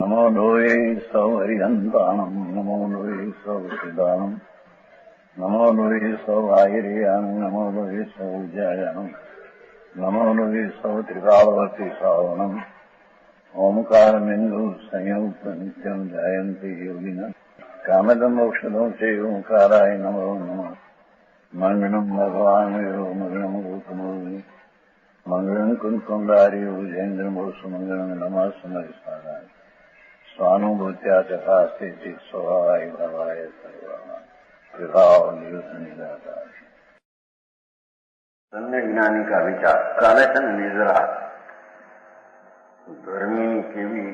नमो लोये सौहरिहन्ताणम् नमो लोये सौहृदानम् नमो लोये सौभागिर्यानम् नमो लोये सौविजयानम् नमो लोये सौत्रिकालवती सावनम् ओंकारमिन्दु संयुक्त नित्यम् जयन्ति योगिनः कामदम् मोक्षदम् चैव ओंकाराय नमो नमः मङ्गलम् भगवान् वीरो मङ्गलम् रूपमोहि मङ्गलम् कुन्कुण्डारि भुजेन्द्रमोसु मङ्गलम् नमः समरिसाराय स्वानुभूत्या चकास्ते स्वभावाय भावाय सर्वभाव निदाता अन्य ज्ञानी का विचार काले છે ને નિદ્રા ધર્મની કેવી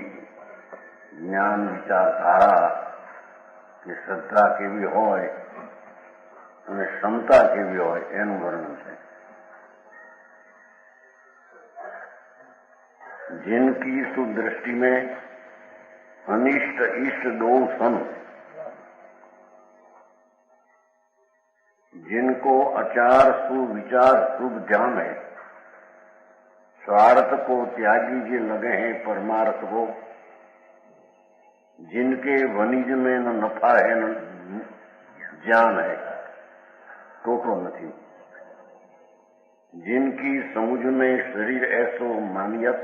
જ્ઞાન વિચારધારા કે શ્રદ્ધા કેવી હોય અને ક્ષમતા કેવી હોય એનું વર્ણન છે. जिनकी सुदृष्टि में अनिष्ट इष्ट दो सन, जिनको आचार सुविचार शुभ ध्यान है, स्वार्थ को त्यागी जे लगे हैं परमार्थ को, जिनके वनिज में न नफा है न ज्ञान है तो नहीं, जिनकी समुझ में शरीर ऐसो मानियत,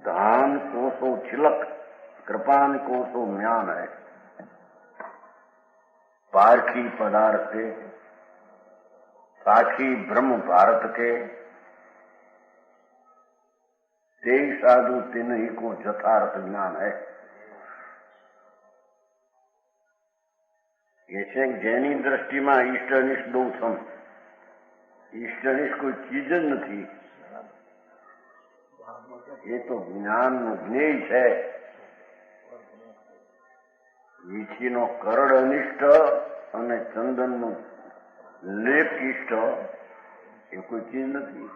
धान को तो छिलक कृपान को तो म्यान है, पारखी पदार्थ के साखी ब्रह्म भारत के, ते साधु तिन ही को यथार्थ ज्ञान है. ये છે જેની દ્રષ્ટિમાં ઈષ્ટ અનિષ્ટ દો સમ. ઈષ્ટ અનિષ્ટ કોઈ ચીજ જ નથી, એ તો જ્ઞાનનું જ્ઞેય છે. વીછીનો કરડ અનિષ્ટ અને ચંદનનું લેપ ઇષ્ટ એ કોઈ ચીજ નથી.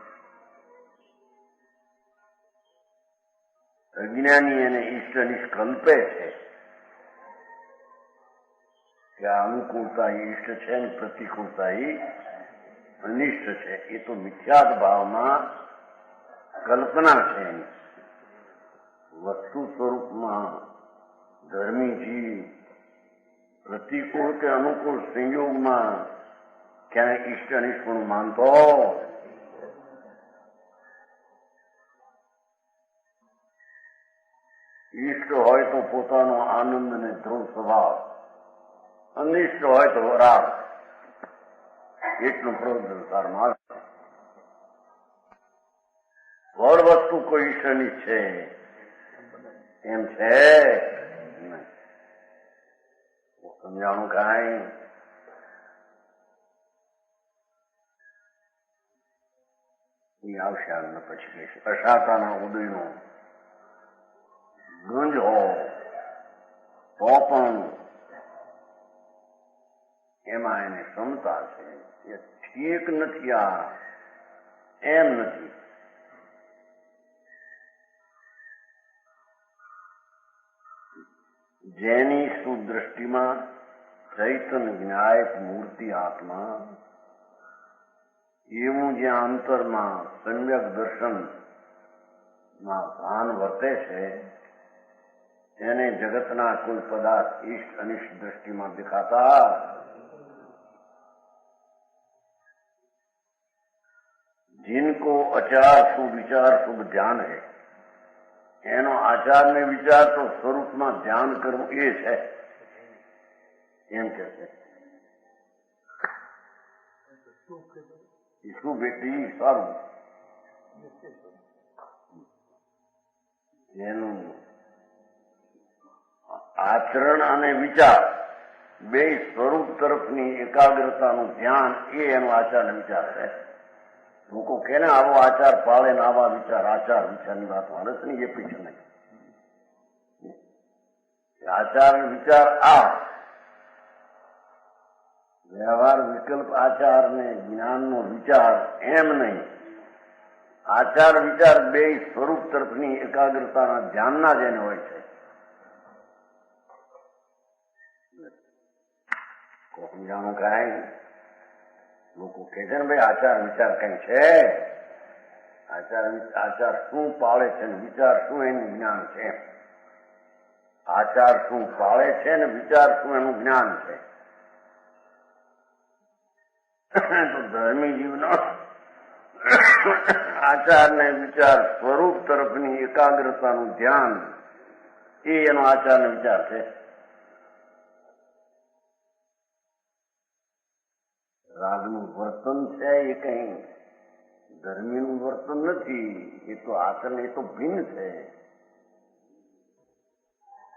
અજ્ઞાની એને ઈષ્ટ અનિષ્ટ કલ્પે છે કે આ અનુકૂળતા ઈષ્ટ છે ને પ્રતિકૂળતા અનિષ્ટ છે. એ તો મિથ્યાત ભાવમાં કલ્પના છે. વસ્તુ સ્વરૂપમાં ધર્મી જીવ પ્રતિકૂળ કે અનુકૂળ સંયોગમાં ક્યાંય ઈષ્ટ અનિષ્ટપણું માનતો ઈષ્ટ હોય તો પોતાનો આનંદ અને ધ્રુવ સ્વભાવ, અનિષ્ટ હોય તો રાગ, એટલું પ્રવૃત્તિમાં વડ વસ્તુ કોઈ ઈષ્ટ અનિષ્ટ છે એમ છે સમજાણું કાંઈ આવશે. આગળ પછી કહીશ. અશાતાના ઉદયનો ગુંજ હો તો પણ એમાં એને ક્ષમતા છે. એ ઠીક નથી, આ એમ નથી. જેની સુદૃષ્ટિમાં ચૈતન્ય જ્ઞાયક મૂર્તિ આત્મા, એવું જ્યાં અંતરમાં સમ્યક દર્શનમાં ભાન વર્તે છે, એને જગતના કોઈ પદાર્થ ઈષ્ટ અનિષ્ટ દ્રષ્ટિમાં દેખાતા. जिनको आचार सुविचार शुभ ध्यान है, એનો આચાર ને વિચાર તો સ્વરૂપમાં ધ્યાન કરવું એ છે એમ કે છે. શું વ્યક્તિ સારું એનું આચરણ અને વિચાર બે સ્વરૂપ તરફની એકાગ્રતાનું ધ્યાન એ એનો આચાર ને વિચાર છે. લોકો કે ને આવો આચાર પાળે ને આવા વિચાર, આચાર વિચારની વાત માણસ નહીં, એ પીછે નહીં. આચાર વિચાર આ વ્યવહાર વિકલ્પ આચાર ને જ્ઞાનનો વિચાર એમ નહીં. આચાર વિચાર બે સ્વરૂપ તરફની એકાગ્રતાના ધ્યાનના જ એને હોય છે. સમજાણું કાંઈ લોકો કે છે ને ભાઈ આચાર વિચાર કઈ છે, આચાર શું પાળે છે ને વિચાર શું એનું જ્ઞાન છે. આચાર શું પાળે છે ને વિચાર શું એનું જ્ઞાન છે. તો ધર્મી જીવનો આચાર ને વિચાર સ્વરૂપ તરફની એકાગ્રતાનું ધ્યાન એ એનો આચાર ને વિચાર છે. રાગનું વર્તન છે એ કઈ ધર્મીનું વર્તન નથી, એ તો આચરણ, એ તો ભિન્ન છે.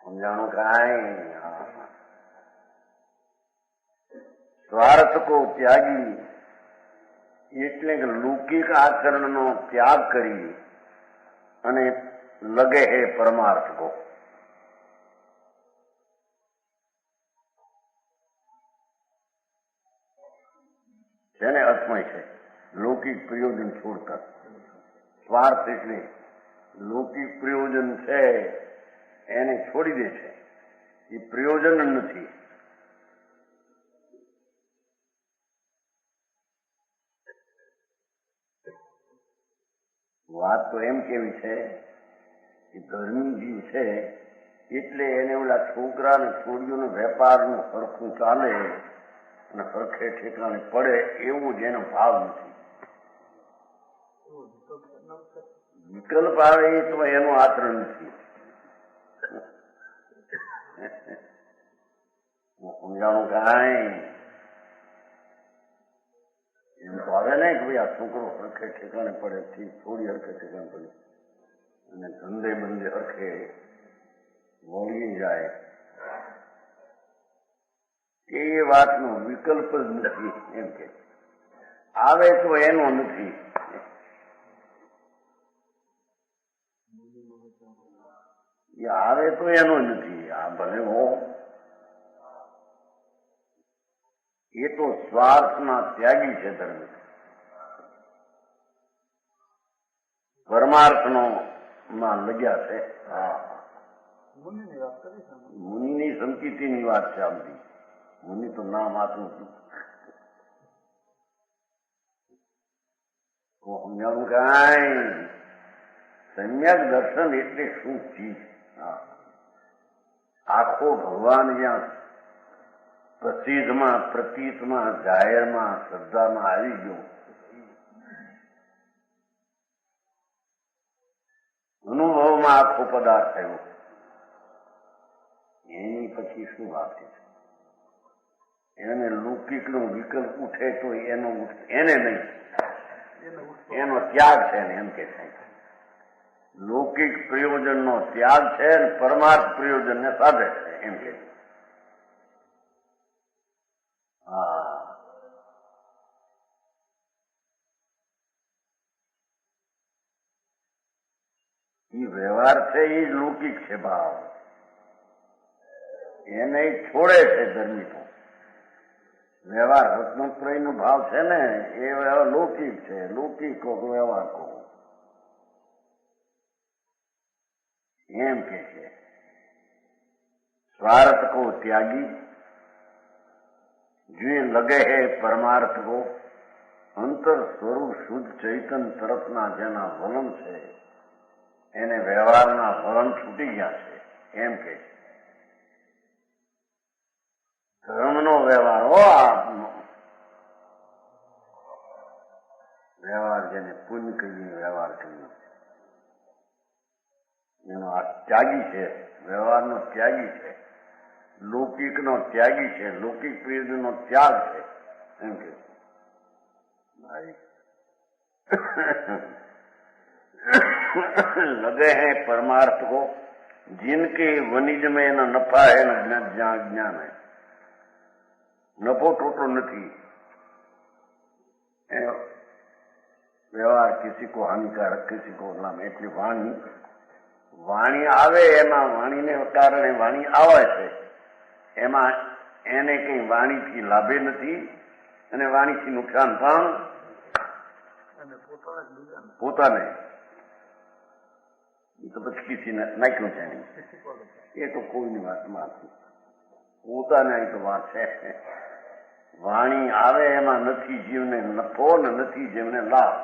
સમજાણું કાંઈ? સ્વાર્થ કો ત્યાગી એટલે કે લૌકિક આચરણનો ત્યાગ કરી અને લગે હે પરમાર્થ કો. જેને અર્થમય છે લૌકિક પ્રયોજન છોડતા. સ્વાર્થ એટલે લૌકિક પ્રયોજન છે એને છોડી દે છે, એ પ્રયોજન નથી. વાત તો એમ કેવી છે કે ધર્મી જીવ છે એટલે એને ઓલા છોકરા ને છોડીઓને વેપારનું હરખું ચાલે અને હરખે ઠેકાણે પડે એવું જ એનો ભાવ નથી. વિકલ્પ આવે એ તો એનું આચરણ નથી. સમજાણું કાંઈ? એમ તો આવે ને કે ભાઈ આ છોકરો હરખે ઠેકાણે પડે, થોડી હરખે ઠેકાણે પડે અને ધંધે બંધે હરખે વળી જાય, એ વાતનો વિકલ્પ જ નથી. એમ કે આવે તો એનો નથી. એ આવે તો એનો નથી. આ ભલે હો, એ તો સ્વાર્થના ત્યાગી છે ધર્મ. પરમાર્થનો માં લગ્યા છે. મુનિની સંકિતિની વાત છે. આ બધી મુનિ તો નામ આપનું સમજાવું કાંઈ? સમ્યક દર્શન એટલે શું ચીજ? આખો ભગવાન જ્યાં પ્રસિદ્ધમાં, પ્રતીતમાં, જાહેરમાં, શ્રદ્ધામાં આવી ગયો, અનુભવમાં આખો પદાર્થ થયો, એની પછી શું વાત છે? એને લૌકિકનો વિકલ્પ ઉઠે તો એને નહીં, એનો ત્યાગ છે ને. એમ કે છે લૌકિક પ્રયોજનનો ત્યાગ છે ને પરમાર્થ પ્રયોજનને સાધે છે. એમ કે એ વ્યવહાર છે એ જ લૌકિક છે ભાવ, એને છોડે છે ધર્મી. તો વ્યવહાર રત્નત્રય નો ભાવ છે ને એ લૌકિક છે. લૌકિક કો વ્યવહાર કો એમ કે છે. સ્વાર્થ કો ત્યાગી જે લગે હે પરમાર્થ કો, અંતર સ્વરૂપ શુદ્ધ ચૈતન તરફના જેના વલણ છે એને વ્યવહારના વલણ છૂટી ગયા છે. એમ કે ધર્મનો વ્યવહાર હો, વ્યવહાર જેને પુણ્ય કહીએ, વ્યવહાર કહીએ, એનો આ ત્યાગી છે. વ્યવહારનો ત્યાગી છે, લૌકિકનો ત્યાગી છે, લૌકિક પ્રયોજનનો ત્યાગ છે. એમ કે ભાઈ लगे हैं परमार्थ को जिनके वनिज में न नफा है न ज्ञान है. नफो टोटो नहीं. व्यवहार किसी को हानिकारक, किसी को नाम. એટલે વાણી આવે એમાં વાણીને કારણે વાણી આવે છે, એમાં એને કઈ વાણીથી લાભે નથી અને વાણીથી નુકસાન પણ પોતાને. એ તો પછી કિસીને નાખ્યું છે નહીં, એ તો કોઈની વાતમાં નથી. પોતાને તો વાત છે. વાણી આવે એમાં નથી જીવને નફો ને નથી જીવને લાભ.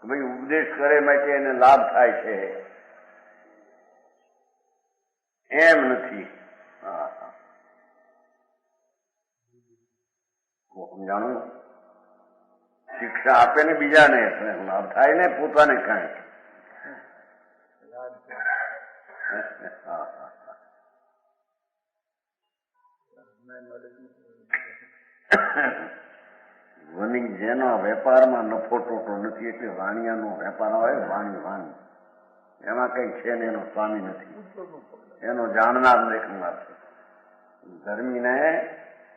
ભાઈ ઉપદેશ કરે માટે એને લાભ થાય છે, એમ નથી. હા હા, સમજાણું? શિક્ષા આપે ને બીજાને લાભ થાય ને પોતાને કાંઈ. વની જેનો વેપારમાં નફો ટોટો નથી એટલે વાણિયાનો વેપાર હોય, વાણી એમાં કઈ છે ને એનો સ્વામી નથી, એનો જાણનાર દેખનાર છે. ધર્મીને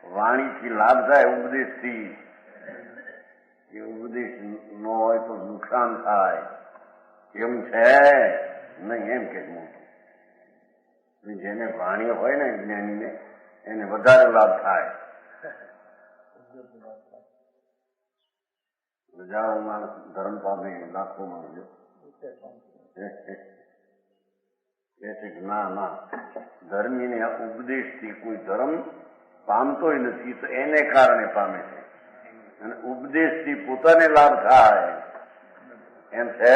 વાણીથી લાભ થાય, ઉપદેશથી. એ ઉપદેશ ન હોય તો નુકસાન થાય એમ છે નહીં, એમ કે જેને વાણી હોય ને જ્ઞાનીને એને વધારે લાભ થાય. હજારો માણસ ધર્મ પામે, લાખો માણસ ના ધર્મીને ઉપદેશથી કોઈ ધર્મ પામતોય નથી તો એને કારણે પામે છે, અને ઉપદેશથી પોતાને લાભ થાય એમ છે,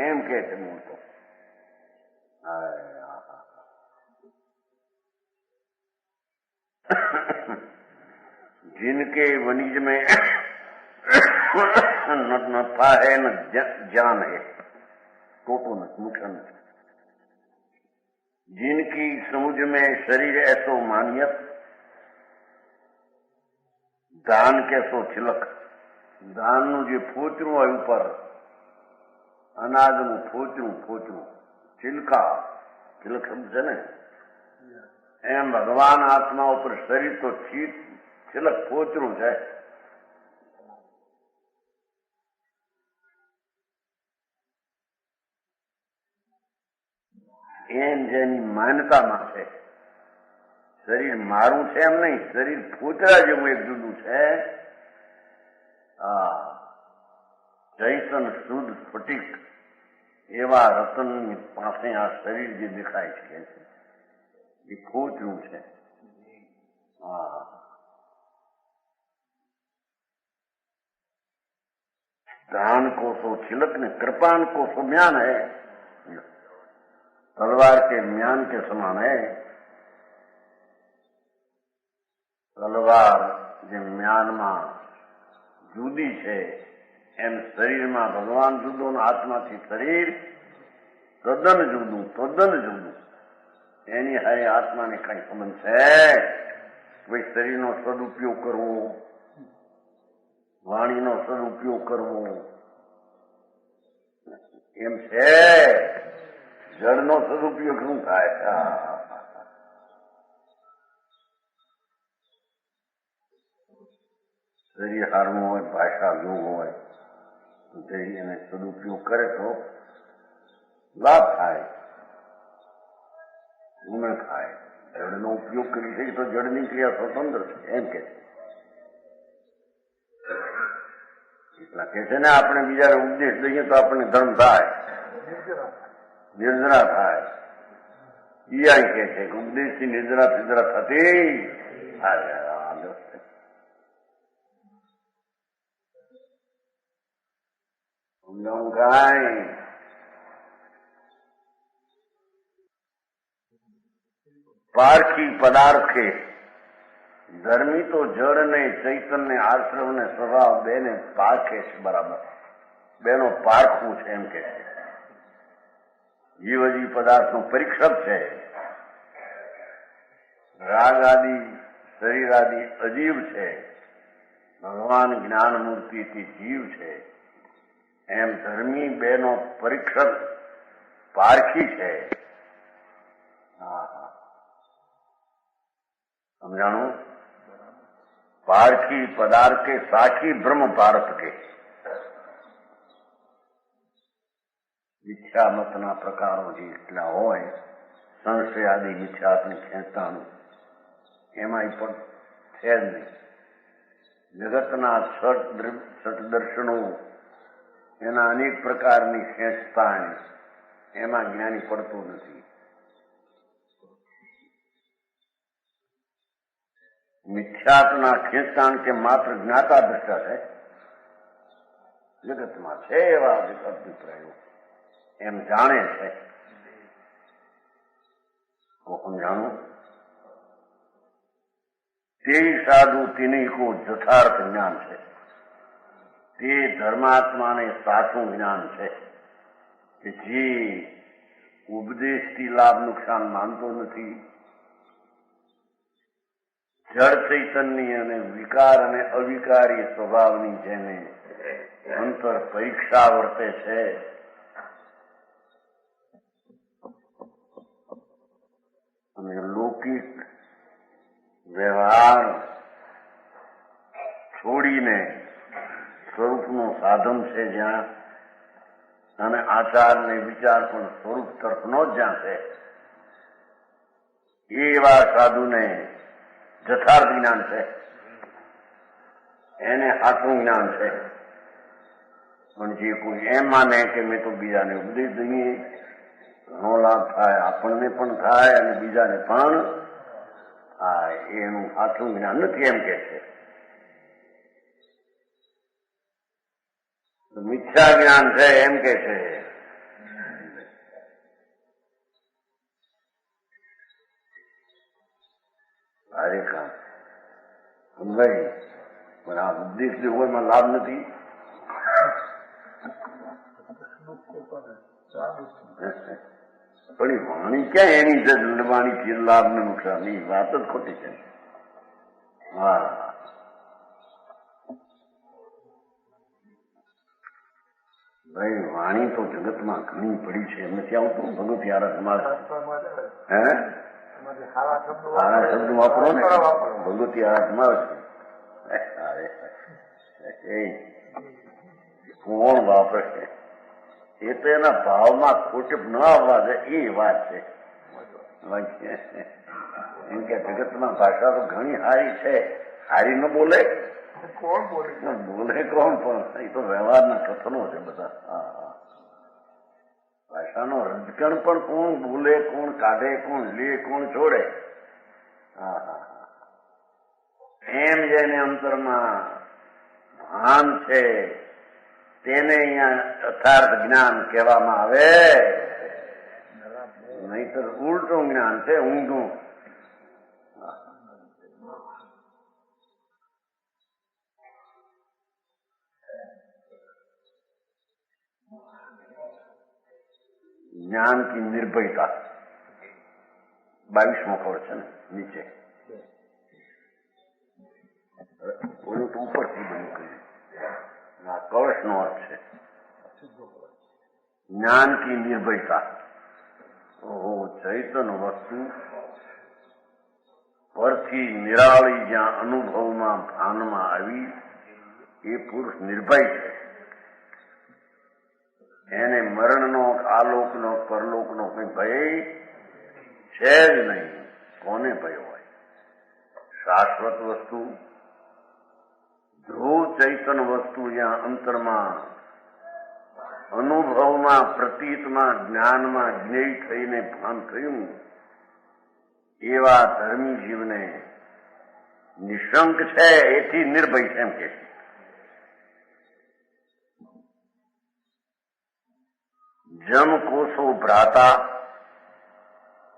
એમ કે છે મૂળ તો. जिनके वनिज में नफा है न जान है, टोटो न नुकसान. जिनकी समझ में शरीर ऐसो मानियत, ધાન કેસો છિલક. ધાનનું જે ફોચરું હોય ઉપર, અનાજનું ફોચરું છિલકા, છિલક શબ્દ છે ને, એમ ભગવાન આત્મા ઉપર શરીર તો છિલક ફોચરું છે. એમ જેની માન્યતામાં છે. શરીર મારું છે એમ નહીં, શરીર ફોચરા જેવું એક જુદું છે. જૈસન શુદ્ધ સ્ફટિક એવા રતનની પાસે આ શરીર જે દેખાય છે એ ફોચરું છે. दान को तो छिलक ने, कृपान को तो म्यान है, तलवार के म्यान के समान है. તલવાર જે મ્યાનમાં જુદી છે એમ શરીરમાં ભગવાન જુદો ને આત્માથી શરીર તદ્દન જુદું. એની હારે આત્માને કઈ સંબંધ છે? ભાઈ શરીરનો સદુપયોગ કરવો, વાણીનો સદુપયોગ કરવો એમ છે. જળનો સદુપયોગ શું થાય? શરીર હારવું હોય, ભાષા યોગ હોય, એને સદુપયોગ કરે તો લાભ થાય, ગુણ થાય. જળનો ઉપયોગ કરી શકે તો જળની ક્રિયા સ્વતંત્ર છે, એમ કે છે. એટલા કે છે ને, આપણે બીજાને ઉપદેશ દઈએ તો આપણને ધર્મ થાય, નિર્જરા થાય. ઈ કે છે કે ઉપદેશથી નિર્જરા થતી સમજાવું કાંઈ? પારખી પદાર્થે ધર્મી તો જળ ને ચૈતન્ય આશ્રમ ને સ્વભાવ બેને પારખે છે બરાબર. બેનો પારખવું છે એમ કે છે. જીવજી પદાર્થનું પરીક્ષક છે. રાગ આદિ શરીર આદિ અજીવ છે, ભગવાન જ્ઞાન મૂર્તિથી જીવ છે. એમ ધર્મી બેનો પરીક્ષક પારખી છે. સમજાણું? પારખી પદાર્થ કે સાખી બ્રહ્મ ભારત કે. મિથ્યા મતના પ્રકારો જે એટલા હોય, સંશય આદિ મિથ્યાત્મક ખેંચાણું એમાં પણ છે જ નહીં. જગતના છઠ દર્શનો એના અનેક પ્રકારની ખેંચતાણ એમાં જ્ઞાની પડતું નથી. મિથ્યાત્વના ખેંચાણ કે માત્ર જ્ઞાતા દ્રષ્ટા છે. જગતમાં છે એવા અભિપ્રાયો એમ જાણે છે. को समझाणु ते साधु तिन्ही को यथार्थ ज्ञान है, ते धर्मात्मा ने साचू ज्ञान है कि जे उपदेशથી લાભ નુકસાન માનતો નથી, જળ ચૈતન્ય અને વિકાર અને અવિકારી સ્વભાવની જેને અંતર પરીક્ષા વર્તે છે, અને લૌકિક વ્યવહાર છોડીને સ્વરૂપનું સાધન છે જ્યાં, અને આચાર ને વિચાર પણ સ્વરૂપ તરફનો જ જ્યાં છે, એવા સાધુને यथार्थ ज्ञान है, એને સાચું જ્ઞાન છે. પણ જે કોઈ એમ માને કે મેં તો બીજાને ઉપદેશ દઈએ, ઘણો લાભ થાય, આપણને પણ થાય અને બીજાને પણ થાય, એનું સાચું જ્ઞાન નથી એમ કે છે. મિથ્યા જ્ઞાન છે એમ કે છે. કાર્યકાળ સમજાય, પણ આ ઉપદેશ જે હોય એમાં લાભ નથી. પણ એ વાણી ક્યાં એની જ વાણીથી લાભ ને નુકસાન, એ વાત જ ખોટી છે. હા, ભાઈ વાણી તો જગતમાં ઘણી પડી છે. નથી આવતું ભગવતી આરાધમાં? હે, સારા શબ્દ વાપરો ને, ભગવતી આરાધમાં છે. કોણ વાપરે છે? એ તો એના ભાવમાં ખોટ ન આવવા દે એ વાત છે. એમ કે જગતમાં ભાષા તો ઘણી સારી છે, સારી ન બોલે કોણ? બોલે કોણ? પણ એ તો વ્યવહારના કથનો છે બધા. હા, ભાષાનો રજકણ પણ કોણ બોલે, કોણ કાઢે, કોણ લે, કોણ છોડે. હા, એમ જેને અંતરમાં ભાન છે તેને અહીંયા યથાર્થ જ્ઞાન કહેવામાં આવે, નહીતર ઉલટું જ્ઞાન છે, ઊંધું. જ્ઞાન કી નિર્ભયતા 22મો કવચ છે ને નીચે, ઓલું તો ઉપરથી બન્યું કર્યું. આ કવચનો અર્થ છે જ્ઞાન કી નિર્ભયતા. ઓહો, ચૈતન વસ્તુ પરથી નિરાળી જ્યાં અનુભવમાં ભાનમાં આવી, એ પુરુષ નિર્ભય છે. એને મરણનો, આલોકનો, પરલોકનો કઈ ભય છે જ નહીં. કોને ભય હોય? શાશ્વત વસ્તુ, ધ્રુવ ચૈતન વસ્તુ જ્યાં અંતરમાં અનુભવમાં, પ્રતીતમાં, જ્ઞાનમાં જ્ઞેય થઈને ભાન થયું, એવા ધર્મી જીવને નિશંક છે, એથી નિર્ભય છે એમ કે છે. જમ કોષો ભ્રાતા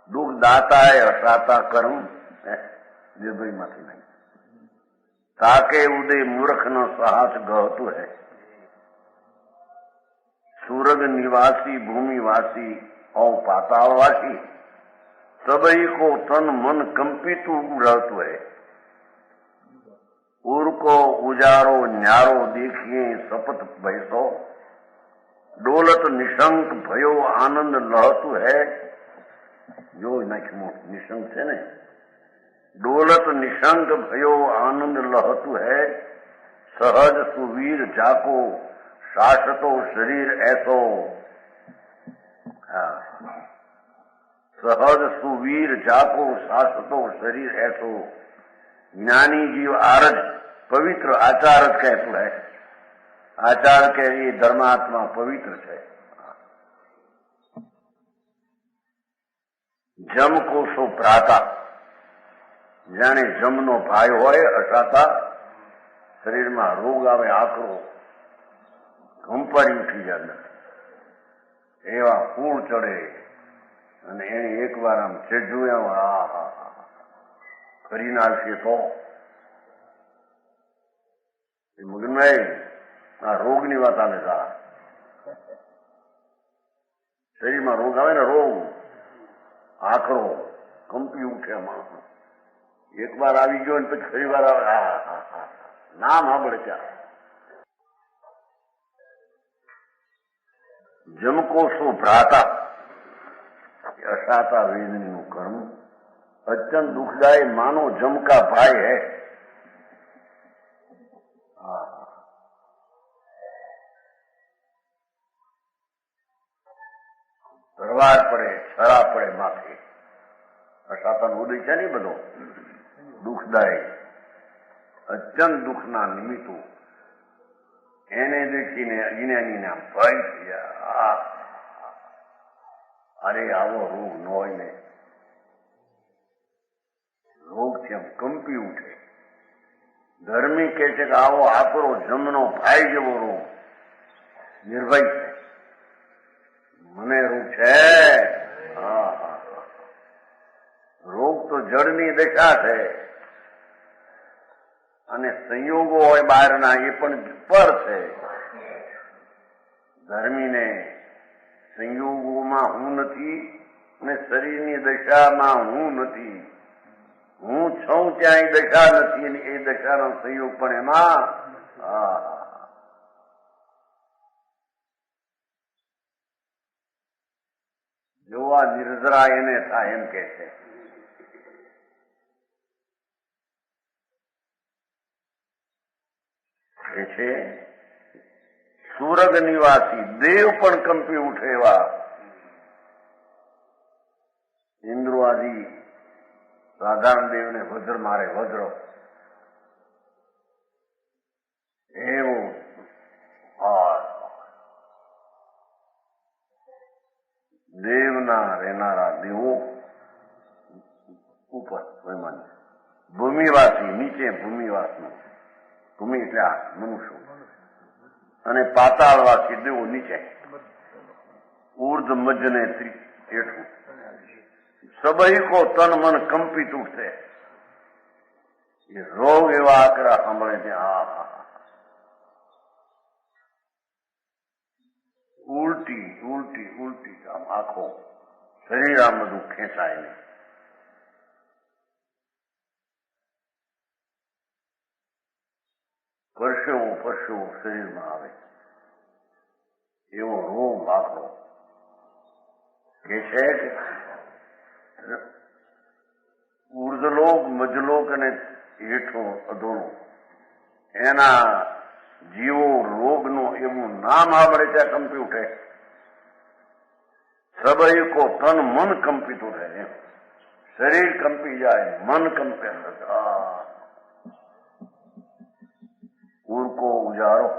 દુઃખ દાતા હસાતા કર્મ, નિર્ભયમાંથી નહીં. તાકે ઉદય મૂર્ખ નો સાહસ ગહતું હૈ, सूरग निवासी भूमिवासी और पातालवासी सभी को तन मन कंपित रहते है। उर को उजारो न्यारो देखिए सपत भयसो, डोलत निशंक भयो आनंद लहतु है। जो निशंक है ने, डोलत निशंक भयो आनंद लहतु है। सहज सुवीर जाको शाश्वतो शरीर ऐसो, सहज सुवीर जाको शाश्वतो शरीर ऐसो। ज्ञानी जीव आरज पवित्र आचार कहतु है। आचार के ये धर्मात्मा पवित्र है। जम को सो प्राता, जाने जमनो भाई होय असाता, शरीर में रोग आवे आकरो, कंपारी उठी जाए, एवा फूल चढ़े અને એને એક વાર આમ છે જોયા, હા હા હા કરી નાખશે તો મગનભાઈ આ રોગની વાત આવે તારા શરીરમાં રોગ આવે ને, રોગ આકરો કંપી ઉઠે માણસ એક વાર આવી ગયો ને પછી ફરી વાર આવે, હા હા હા નામ સાંભળે ત્યાં જમકો સો ભ્રાતા અસાતા વેદનીનું કર્મ અત્યંત દુઃખદાયી માનો જમકા ભાઈ હે. તરવાર પડે, છરા પડે માથે, અસાતાનો ઉદય છે ને બધો દુઃખદાયી અત્યંત દુઃખના નિમિત્તો એને દેખીને અજ્ઞાનીને ભય થઈ જાય. અરે આવો રોગ ન હોય ને, રોગથી આમ કંપી ઉઠે. ધર્મી કહે છે કે આવો આકરો જમનો ભાઈ જેવો રોગ નિર્ભય છે, મને રોગ છે. રોગ તો જળની દશા છે અને સંયોગો હોય બહારના એ પણ પર છે. ધર્મીને સંયોગોમાં હું નથી અને શરીરની દશામાં હું નથી. હું છું ત્યાં એ દશા નથી અને એ દશાનો સંયોગ પણ એમાં. જોવા નિર્જરા એને થાય એમ કે છે સુરગ નિવાસી દેવ પણ કંપી ઉઠે એવા ઇન્દ્રો આદિ સાધારણ દેવને વજ્ર મારે, વજ્ર એવો દેવના રહેનારા દેવો ઉપર ભૂમિવાસી નીચે, ભૂમિવાસનું ભૂમિ એટલે આ મનુષ્ય અને પાતાળવાસી દેવો નીચે, ઉર્ધ મજ્જ ને હેઠું સબહીકો તન મન કંપિત ઉઠે. એ રોગ એવા આકરા સાંભળે છે, ઉલટી ઉલટી ઉલટી આમ આખો શરીર આમ બધું ખેંચાય નહીં. પરસેવો પરસેવો શરીરમાં આવે એવો રોગ આખો કે છે કે ઉર્ધલોક, મજલોક અને હેઠો અધોલો એના જીવો રોગનું એવું નામ આવડે ત્યાં કંપી ઉઠે. સબૈકો તન મન કંપિત ઉઠે, એમ શરીર કંપી જાય, મન કંપે. ઉરકો ઉજારો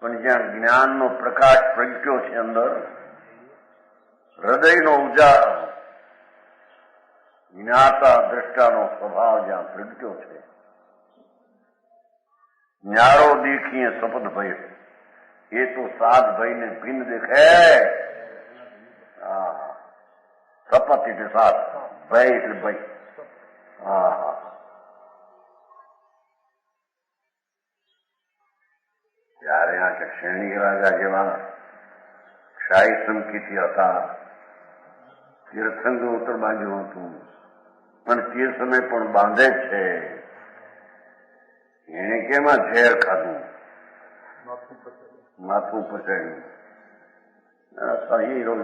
પણ જ્યાં જ્ઞાનનો પ્રકાશ પ્રગટ્યો છે અંદર, હૃદયનો ઉજારો, જ્ઞાતા દ્રષ્ટાનો સ્વભાવ જ્યાં પ્રગટ્યો છે, ન્યારો દેખીએ સપદ ભય, એ તો સાત ભયને ભિન્ન દેખે. સપત એટલે સાત, ભય એટલે ભય. ત્યારે આ કે શ્રેણી રાજા જેવા શાહી સંકિતી હતા, તીર્થંગ ઉત્તર બાજુ હતું અને તે સમય પણ બાંધે જ છે. એને કેમાં ઝેર ખાધું, માથું પચાડ્યું,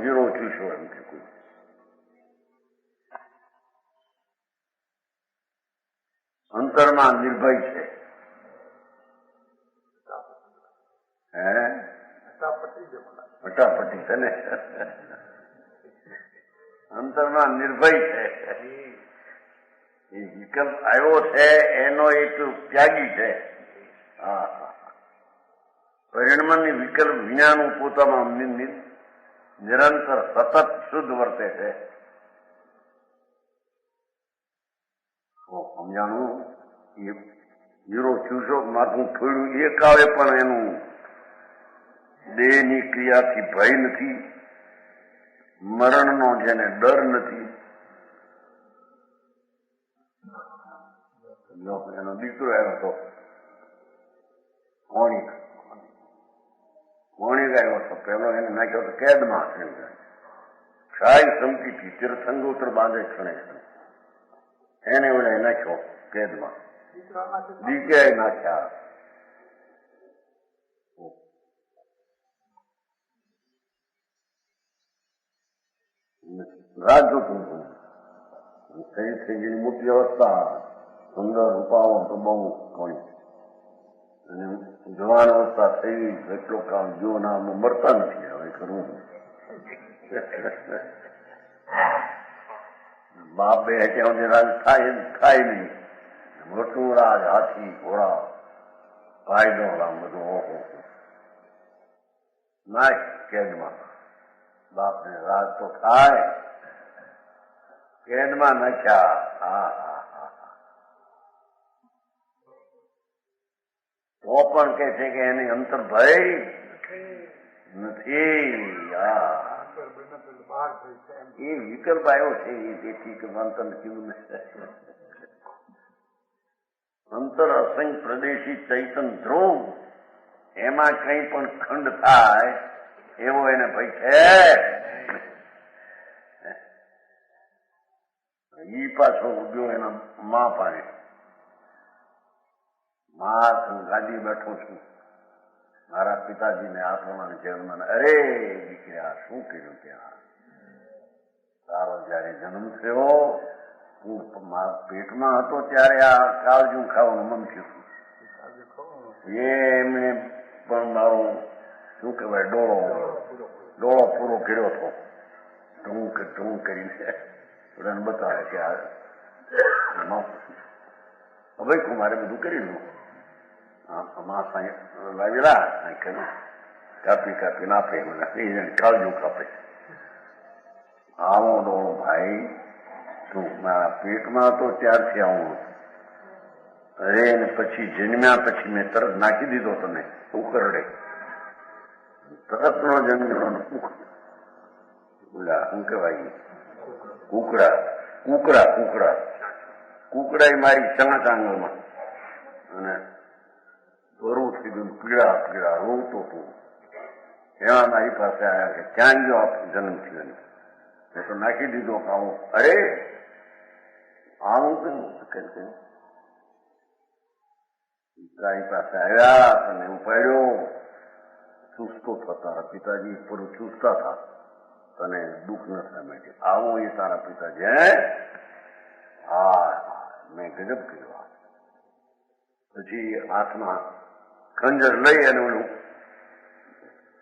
હીરો ચૂસો એમ કે કોઈ અંતરમાં નિર્ભય છે. ફટાફટી છે ને, અંતરમાં નિર્ભય છે. એ વિકલ્પ આવ્યો છે એનો એક ત્યાગી છે. પરિણમની વિકલ્પ વિનાનું પોતામાં નિરંતર સતત શુદ્ધ વર્તે છે. સમજાણું? હીરો ચૂસો માથું થોડું એક આવે પણ એનું દેહની ક્રિયાથી ભય નથી, મરણનો જેને ડર નથી, એનો દીકરો આવ્યો હતો કોણિક આવ્યો હતો, પેલો એને નાખ્યો હતો કેદમાં. ક્ષાય સંપીથી તીર્થંગોત્ર બાંધે ક્ષણે એને ઓલે નાખ્યો કેદમાં, દીકરા નાખ્યા. રાજદૂત થઈ ગયેલી મોટી અવસ્થા, સુંદર રૂપાવો તો બહુ કોણી, અને જવાન અવસ્થા થઈ એટલો કામ જો ના મરતા નથી. હવે કરવું બાપ બે ત્યાં સુધી રાજ થાય નહીં. મોટું રાજ, હાથી ઘોડા કાયદો રામ બધું ઓહો નાખ કેદમાં. બાપને રાજ તો થાય, કેદમાં નાખ્યા. તો પણ કે છે કે એની અંતર ભય નથી. એ વિકલ્પ આવ્યો છે તેથી કે અંતર કેવું અંતર અસંખ્ય પ્રદેશી ચૈતન ધ્રુવ, એમાં કઈ પણ ખંડ થાય એવો એને ભય છે. ઈ પાછો ઉદ્યો એના મા પાડે, માં ગાડી બેઠો છું, મારા પિતાજીને આ પ્રમાણે જન્મ. અરે દીકરા શું કર્યું ત્યાં? તારો જયારે જન્મ થયો હું પેટમાં હતો ત્યારે આ કાળજું ખાવાનું મન થયું. એમને પણ મારો શું કહેવાય ડોળો પૂરો કર્યો હતો. ઢૂંઢ કરીને બધાને બતાવે કે હવે કુમારે બધું કરી દઉં. લાવેલા કાપી નાખે, કાળજું કાપે. આવો ડોળો ભાઈ તું મારા પેટમાં હતો ત્યારથી આવું હતું. અરે ને પછી જન્મ્યા પછી મેં તરત નાખી દીધો તને ઉકરડે, તરત નો જન્મ્યો. શું કહેવાય? કુકડા મારી ચાંગલમાં, અને ભરવું થઈ ગયું, પીળા રોવતો તું. એમાં મારી પાસે આવ્યા કે ક્યાં ગયો જન્મ થયો? મેં તો નાખી દીધો આવું. અરે આવું કયું? તારી પાસે આવ્યા, તને ઉપાડ્યો, ચૂસતો થતા. તારા પિતાજી પર ચૂસતા હતા, તને દુઃખ ન થાય માટે. આવો એ તારા પિતાજી. હા, મેં ગજબ કર્યો. પછી હાથમાં ખંજર લઈ અને ઓલું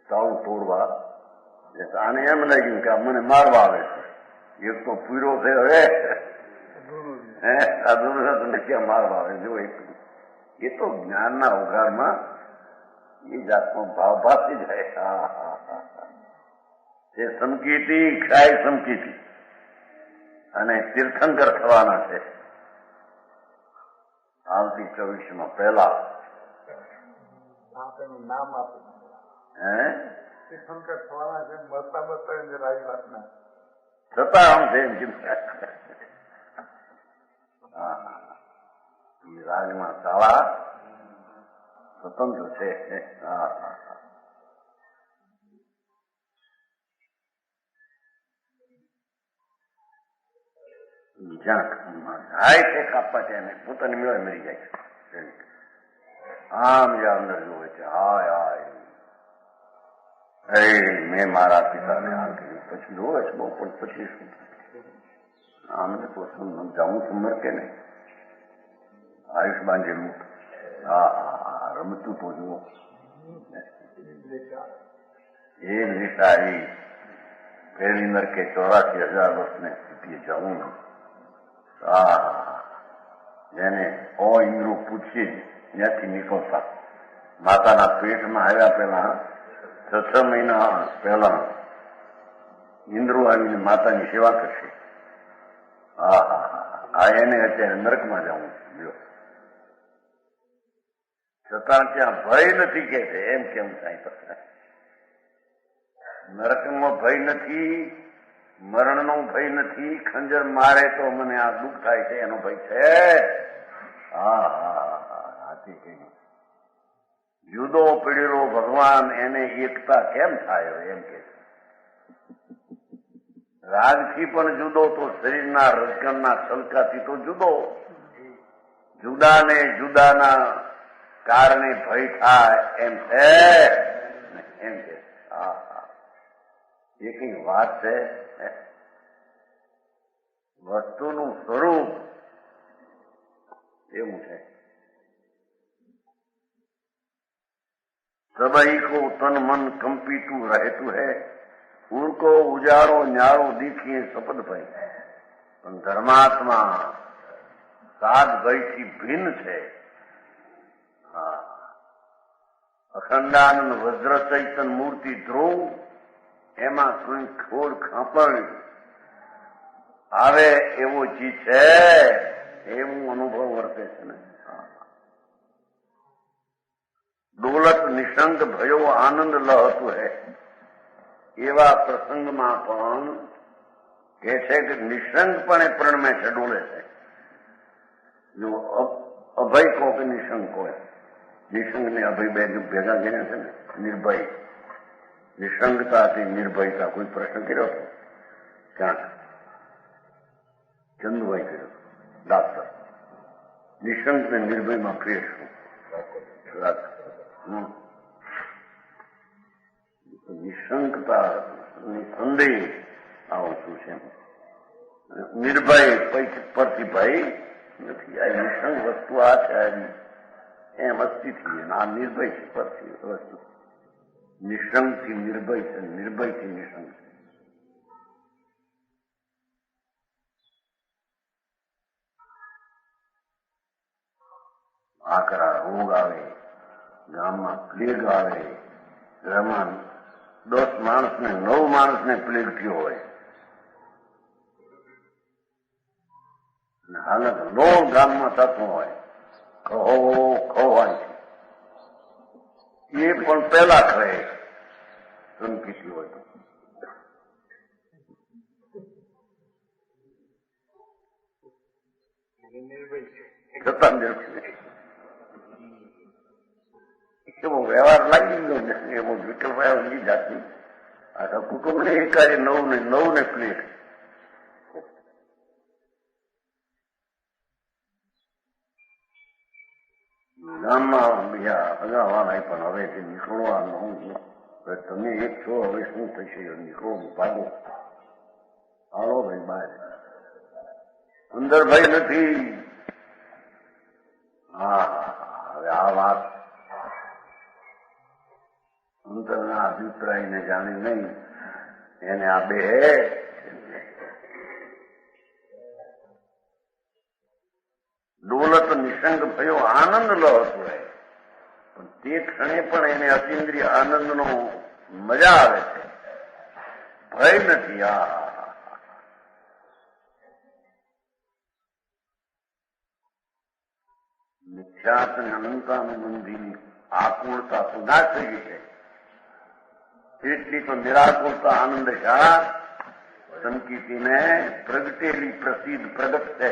તાવું તોડવા. આને એમ લાગ્યું કે મને મારવા આવે છે. એક તો પીરો થયો આ દુર્યોધનને ક્યાં મારવા આવે? જો એ તો જ્ઞાનના ઉઘાડમાં એ જાતનો ભાવ ભાસી જાય. તે સમકીતી ક્ષાય સમકીતી અને તીર્થંકર થવાના છે આવતી 24માં પહેલા. નામ આપે તીર્થંકર થવાના છે. બસતા રાઈ વાતના છતાં આમ છે એમ રાજમાં શાળા સ્વતંત્ર છે. જાય છે કાપવા છે એને પોતાની મેળે મરી જાય છે. આમ જે અંદર જોવે છે હાય મેં મારા પિતાને આ કર્યું. પછી જોવે છે બહુ, પણ પછી શું આમને તો જાઉં છું મર કે નહીં? આયુષ બાંધેલું રમતું તો જુઓ. એ નિશાળી પહેલી નરકે 84,000 વર્ષને સ્થિતિએ જવું. જેને ઇન્દ્રો પૂછીએ ત્યાંથી નીકળતા. માતાના પેટમાં આવ્યા પહેલા 6 મહિના પહેલા ઇન્દ્રો આવીને માતાની સેવા કરશે. એને અત્યારે નરકમાં જવું જો. છતાં ત્યાં ભય નથી કે છે. એમ કેમ થાય? નરકમાં ભય નથી, મરણનો ભય નથી, ખંજર મારે તો મને આ દુઃખ થાય છે એનો ભય છે. હા હા હાથી કહ્યું. જુદો પીડેલો ભગવાન એને એકતા કેમ થાય એમ કે રાગથી પણ જુદો તો શરીરના રજકણના સલકાથી તો જુદો. જુદાને જુદાના કારણે ભય થાય એમ છે એમ કે એ કઈ વાત છે. વસ્તુનું સ્વરૂપ એવું છે. सबई को तन मन कंपितु रहतु है, उनको उजाड़ो न्यारो દીખીએ સપદ ભાઈ. પણ ધર્માત્મા સાત ભયથી ભિન્ન છે. હા, અખંડાનંદ વજ્ર ચૈતન મૂર્તિ ધ્રુવ એમાં કોઈ ખોડ ખાંપણ આવે એવો જી છે એવું અનુભવ વર્તે છે ને. ડોલત નિશંક ભયો આનંદ લહતું હે એવા પ્રસંગમાં પણ કે છે કે નિશંકપણે પ્રણમે છે, ડોલે છે. જો અભય કહો કે નિશંક હોય, નિશંક ને અભય બે ભેગા ગયા છે ને. નિર્ભય, નિશંકતાથી નિર્ભયતા. કોઈ પ્રશ્ન કર્યો હતો ક્યાંક? ચંદુભાઈ કર્યો ડાક્ટર. નિશંક ને નિર્ભયમાં ફેર શું? નિશંકતા સંદેહ આવો શું છે. નિર્ભય પરથી ભય નથી. આ નિશંક વસ્તુ આ છે એમ અસ્થિથી, આ નિર્ભય છે પરથી વસ્તુ. નિશંક થી નિર્ભય છે, નિર્ભય થી નિશંક. આકરા રોગ આવે, ગામમાં પ્લેગ આવે, ઘરમાં 10 માણસને 9 માણસને પ્લેગ થયો હોય, હાલત લો ગામમાં થતું હોય, ખોવાય એ પણ પહેલા કહે ચમકીતી હોય તો. છતાં નિર્ભય એવો વ્યવહાર લાગી ગયો ને, એવો વિકલ્પ આવ્યો જાતની. આખા કુટુંબને એકારે 9 ને પ્લેટ. ગામમાં બીજા અગાવાના પણ હવેથી નીકળવાનું. તમે એક છો, હવે શું થશે? નીકળો, ભાગો, હાલો ભાઈ બહાર. અંદર ભાઈ નથી. હા, હવે આ વાત અંતરના અભિપ્રાયને જાણે નહીં, એને આ બે ડોલત નિશંક ભયો આનંદ લહતું હોય. પણ તે ક્ષણે પણ એને અતિન્દ્રિય આનંદનો મજા આવે છે, ભય નથી. આ મિથ્યાત અને અનંતાનુબંધીની આકુળતા તો ના થઈ ગઈ છે. એટલી તો નિરાકુળતા આનંદ શા સંકીર્તિને પ્રગટેલી પ્રસિદ્ધ પ્રગટ છે.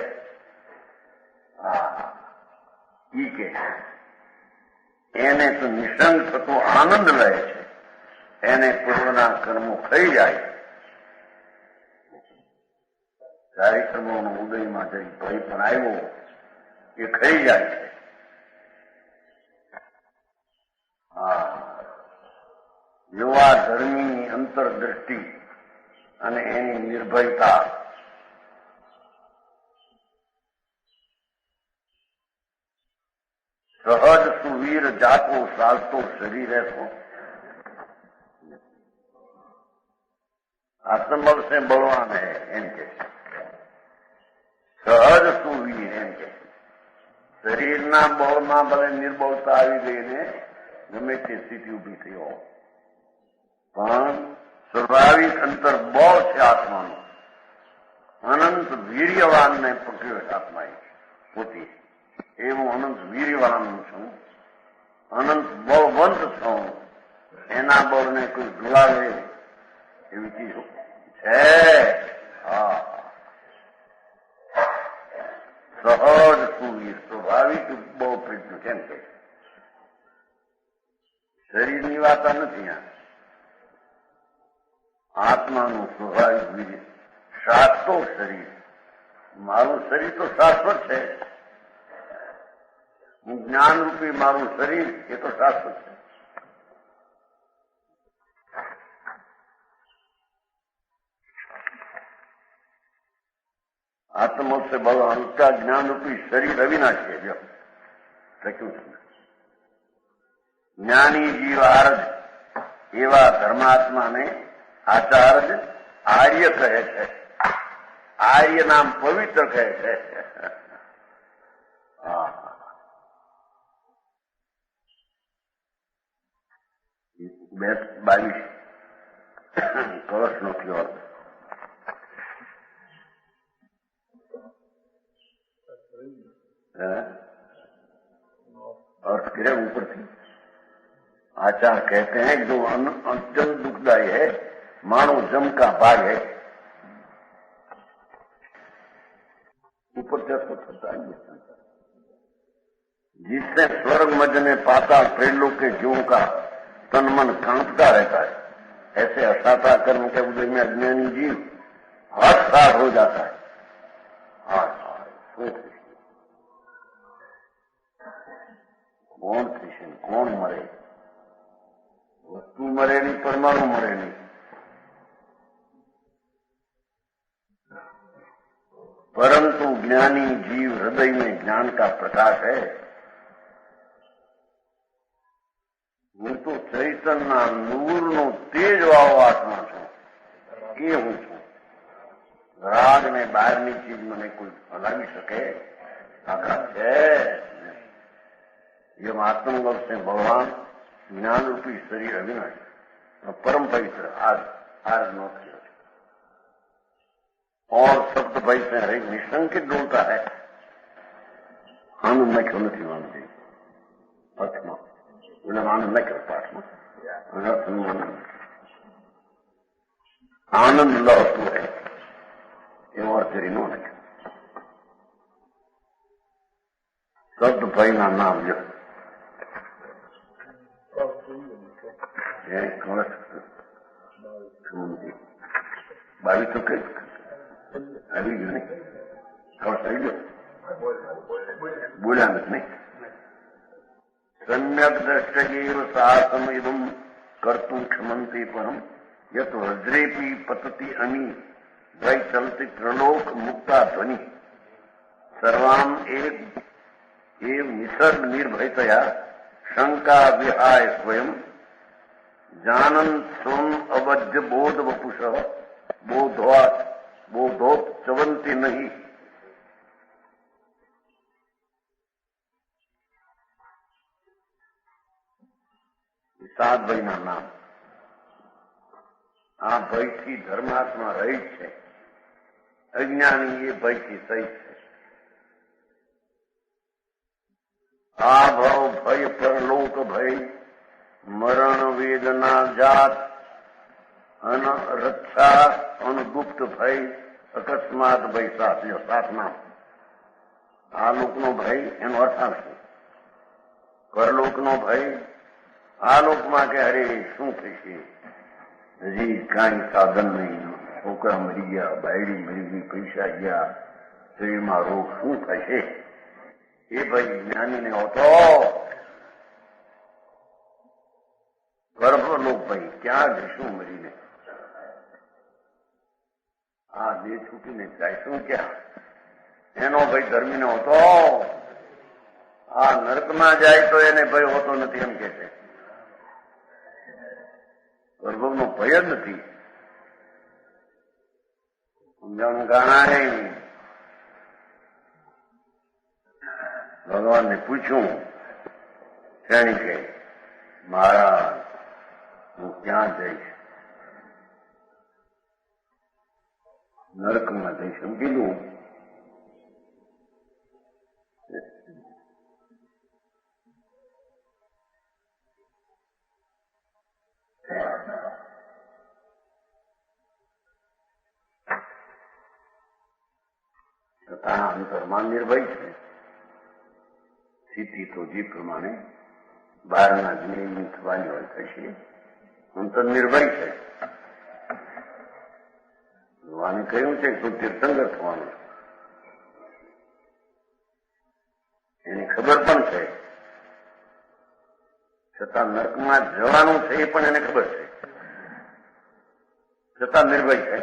ઈ કે એને તો નિશંક થતો આનંદ લે છે. એને પૂર્વના કર્મો ખાઈ જાય. કાર્યક્રમોનો ઉદયમાં જઈ ભય પણ આવ્યો એ ખાઈ જાય છે. યુવા ધર્મીની અંતરદ્રષ્ટિ અને એની નિર્ભયતા સહજ સુવીર જાતો ચાલતો શરીરે તો આત્મબળ સે બળવાન હે એમ કે સહજ સુવીર એમ કે શરીરના બળમાં ભલે નિર્બળતા આવી ગઈને ગમે તે સ્થિતિ ઉભી થઈ હોય, પણ સ્વાભાવિક અંતર બળ છે આત્માનું. અનંત વીર્યવાનને પકડ્યો આત્માએ પોતે. એવું અનંત વીર્યવાન છું, અનંત બળવંત છું. એના બળને કોઈ ઢોળાવે એવી ચીજો છે. આત્માનું સ્વાભાવિક વીર્ય, શાશ્વત શરીર. મારું શરીર તો શાશ્વત છે, જ્ઞાનરૂપી મારું શરીર એ તો શાશ્વત છે. आत्मा से भगवान का ज्ञान रूपी शरीर अविनाशी है. जो क्यों ज्ञानी जीवार्ज एवं धर्मात्मा ने आचार्य आर्य कहे छे. आर्य नाम पवित्र कहे छे. 22 કળશ નો થયો. अर्थ गिरे ऊपर थी. आचार कहते हैं कि जो अत्यंत दुखदायी है, मानो जम का भाग है. ऊपर चर्चा करता है जिससे स्वर्ग मध्य में पाताल प्रेलोक के जीवों का तन मन कांपता रहता है. ऐसे असाता कर्म के उदय में अज्ञानी जीव हर साल हो जाता है. કોણ થશે, કોણ મરે? વસ્તુ મરે નહીં, પરમાણુ મરે નહીં. परंतु ज्ञानी जीव हृदय में ज्ञान का प्रकाश है. હું તો ચૈતનના નૂરનો તેજ વાળો આત્મા છું, એ હું છું. રાગ ને બહારની ચીજ મને કોઈ હલાવી શકે? આખા છે. ये आत्मबल से भगवान ज्ञान रूपी शरीर अविनाशी परम पवित्र आज नोट किया और शब्द भाई से हरे निशंकित डोलता है. आनंद में क्यों नहीं मानते? अर्थमा उन्हें आनंद नहीं कर पाठमा आनंद लहतु है ये और तेरी नो नहीं. शब्द भाई ना नाम जो बावी तो कई अभी नहीं कौन सही लो बोला नहीं. सम्यक दृष्टगेव साहसम इदम कर्तुं क्षमन्ते परम यत वज्रेपि पतति अमी वै चलति प्रलोक मुक्ता ध्वनि सर्वाम एव निसर्ग निर्भयतया शंका विहाय स्वयं जानन स्वम अवध्य बोध वपुष बोधोत चवंती नहीं. सात भाई ना नाम आ भय थी धर्मात्मा रही है. अज्ञानी ये भय थी सही है. आ भाव भय परलोक भय मरण वेदना जात अन रक्षा अनुगुप्त भय अकस्मात भय सात नाम. आ लोकनो भय एनो अर्थ आवशे. परलोकनो भय आ लोकमां के अरे शुं थशे, हजी काई साधन नहीं, छोकरा मरी गया, बायडी मरी गई, पैसा गया, शरीरमां रोग शुं थशे? એ ભાઈ જ્ઞાનીને હોતો ગર્ભલોક ભાઈ ક્યાં જઈશું મરીને? આ દેહ છૂટીને જાયશું ક્યાં? એનો ભાઈ ધર્મીને હોતો આ નરકમાં જાય તો એને ભય હોતો નથી એમ કે છે. ગર્ભનો ભય જ નથી. સમજાવવાનું ગાણા નહીં. ભગવાન ને પૂછ્યું શ્રેણી કે મહારાજ હું ક્યાં જઈશ? નરકમાં જઈશ એમ કીધું. છતાં અંતરમાં નિર્ભય છે. સ્થિતિ તો જે પ્રમાણે બહારના જ્ઞાનની થવાની હોય થશે. અંતર નિર્ભય છે. ભગવાને કહ્યું છે કે તું તીર્થંકર થવાનું છે, એની ખબર પણ છે, છતાં નરકમાં જવાનું છે એ પણ એને ખબર છે, છતાં નિર્ભય છે.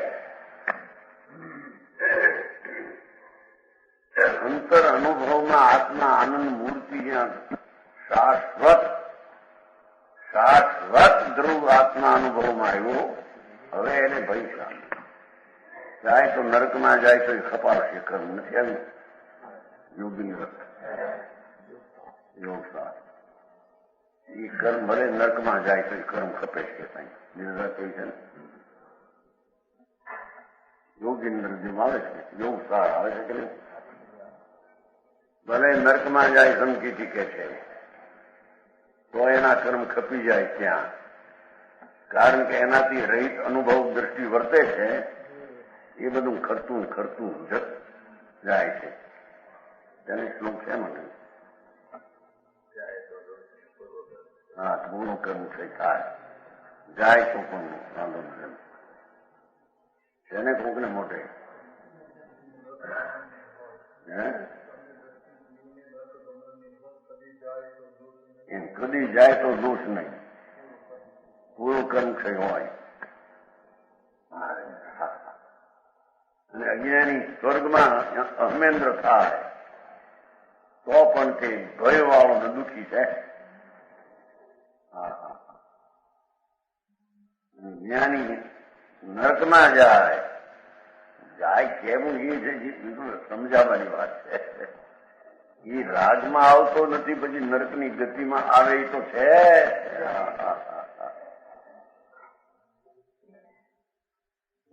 અંતર અનુભવમાં આત્મા આનંદ મૂર્તિ જ્યાં શાશ્વત ધ્રુવ આત્મા અનુભવમાં આવ્યો, હવે એને ભય શાંત. જાય તો નરકમાં જાય તો એ ખપાશે કર્મ નથી આવ્યું. યોગી યોગસાર એ કર્મ ભલે નરકમાં જાય તો એ કર્મ ખપે છે. કઈ નિર્ધાર કઈ છે ને યોગીન્દ્ર જેમ આવે છે, યોગસાર આવે છે કે નહીં? ભલે નરકમાં જાય ધમકી કે છે તો એના કર્મ ખપી જાય ત્યાં, કારણ કે એનાથી રહિત અનુભવ દ્રષ્ટિ વર્તે છે. એ બધું ખરતું જાય છે. તેને શ્લોક છે મને હા પૂર્ણ કર્મ છે થાય જાય તો પણ વાંધો નથી. તેને કોકને મોટે એમ કદી જાય તો દોષ નહીં, પૂરું કર્મ ક્ષય હોય. અને અજ્ઞાની સ્વર્ગમાં અહમેન્દ્ર થાય તો પણ તે ભય વાળો ને દુઃખી છે. જ્ઞાની નરકમાં જાય કેવું એ છે સમજાવવાની વાત છે. એ રાજમાં આવતો નથી, પછી નરકની ગતિમાં આવે તો છે.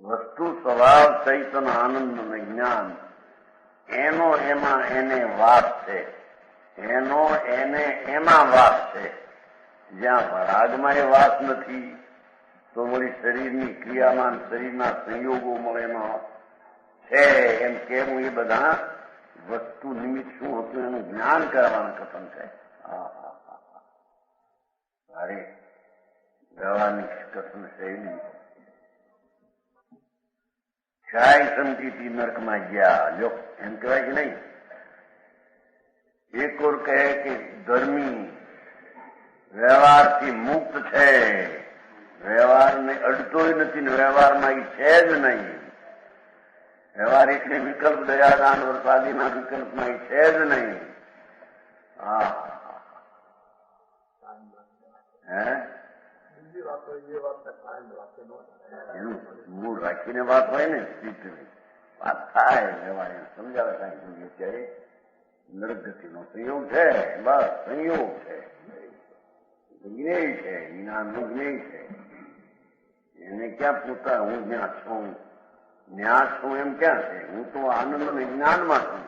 વસ્તુ સ્વભાવ ચૈતન આનંદ અને જ્ઞાન એનો એમાં એને વાસ છે, એનો એને એમાં વાસ છે. જ્યાં રાગમાં એ વાસ નથી તો વળી શરીરની ક્રિયામાં શરીરના સંયોગો મળેમાં છે. એમ કેવું એ બધા વસ્તુ નિમિત્ત શું હતું એનું જ્ઞાન કરવાનું કથન છે. અરે વ્યવહારની કથન શૈલી શાય સમજીથી નરકમાં ગયા લ્યો એમ કહેવાય કે નહીં? એક ઓર કહે કે ધર્મી વ્યવહારથી મુક્ત છે, વ્યવહારને અડતોય નથી ને વ્યવહારમાં એ છે જ નહીં. વ્યવહાર એટલે વિકલ્પ દયાદાન વરસાદીના વિકલ્પમાં એ છે જ નહીં. એનું મૂળ રાખીને વાત હોય ને વાત થાય વ્યવહાર સમજાવે કાંઈ જોઈએ ત્યારે નરક ગતિનો સંયોગ છે, બસ સંયોગ છે, જ્ઞેય છે, જ્ઞાનનું જ્ઞેય છે. એને ક્યાં પૂછતા હું જ્યાં છું એમ ક્યાં છે? હું તો આનંદ અને જ્ઞાનમાં છું.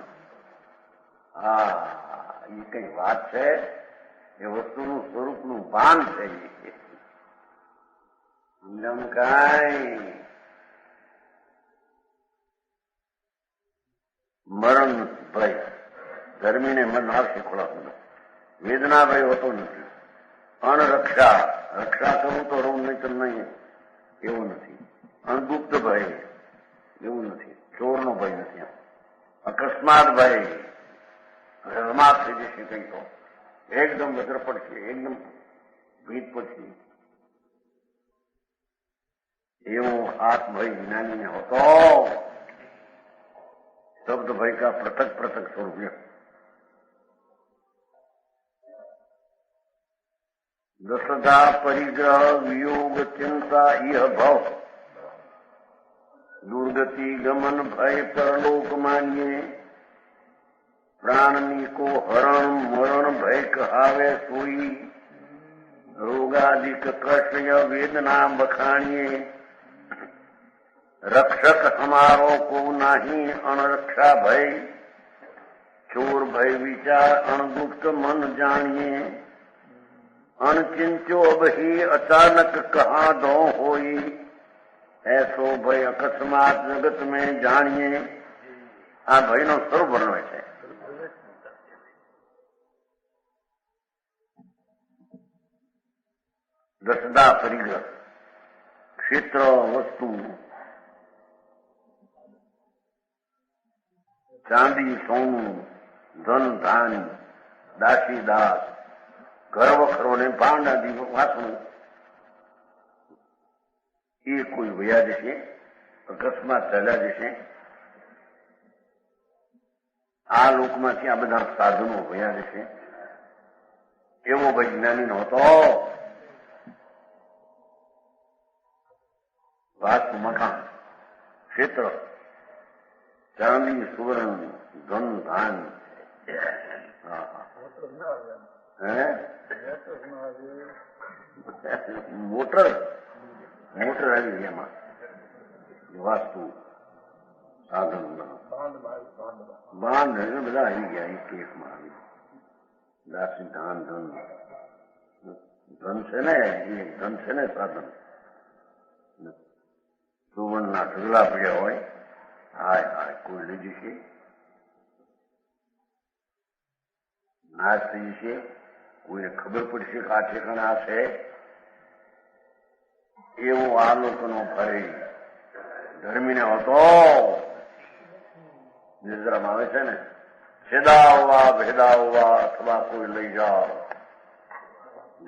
એ કઈ વાત છે? એ વસ્તુનું સ્વરૂપનું ભાન છે. સમજાવું કાંઈ મરણ ભય ગરમીને મન આવશે ખોલાતું નથી, વેદના ભય હોતો નથી, અણરક્ષા રક્ષા કરવું તો રહું નહીં તો નહીં એવું નથી, અણગુપ્ત ભય એવું નથી, ચોરનો ભય નથી, અકસ્માત ભય રમાત થઈ જશે કઈ તો એકદમ વજ્ર પડશે, એકદમ ભીત પડશે એવો હાથ ભય જ્ઞાનીને હોતો. શબ્દ ભય કા પૃથક પૃથક સ્વરૂપ દસદા પરિગ્રહ વિયોગ ચિંતા ઇહ ભવ દુર્ગતિ ગમન ભય પરલોક માન્યે પ્રાણની કો હરણ મરણ ભય કહાવે સોઈ રોગાદિક કષ્ટ વેદના બખાણીએ रक्षक हमारो को नाही अणरक्षा भय चोर भय विचार अणगुप्त मन जानिए अणचिंचो बही अचानक कहाँ दो होई ऐसो भय अकस्मात जगत में जानिए. आ भय नो स्वरूप वर्णवे છે. દસદા પરિગ્રહ ક્ષેત્ર વસ્તુ ચાંદી સોનું ધન ધાન દાસી દાસ ઘર વખરો ને ભાંડ આદિ વાસણું એ કોઈ વયા જશે, અકસ્માત ચાલ્યા જશે. આ લોકમાંથી આ બધા સાધનો વયા જશે. એવો વૈજ્ઞાનિક નહોતો. વાસ્તુ મકાન ક્ષેત્ર ચાંદી સુવર્ણ ધન ધાન મોટર આવી એમાં વાસ્તુ સાધન બાંધ બધા આવી ગયા. એક એકમાં આવી દાસી ધાન ધન ધન છે ને એ ધન છે ને સાધન. સુવર્ણના ઢગલા પડ્યા હોય, હાય હાય કોઈ લઈ જશે, નાશ થઈ જશે. કોઈને ખબર પડશે કે આ ઠેકાણે આ છે. એવો આ લોકોનો ભય ધર્મીને હતો. નિદ્રામાં આવે છે ને, છેદાવવા ભેદાવવા અથવા કોઈ લઈ જાઓ,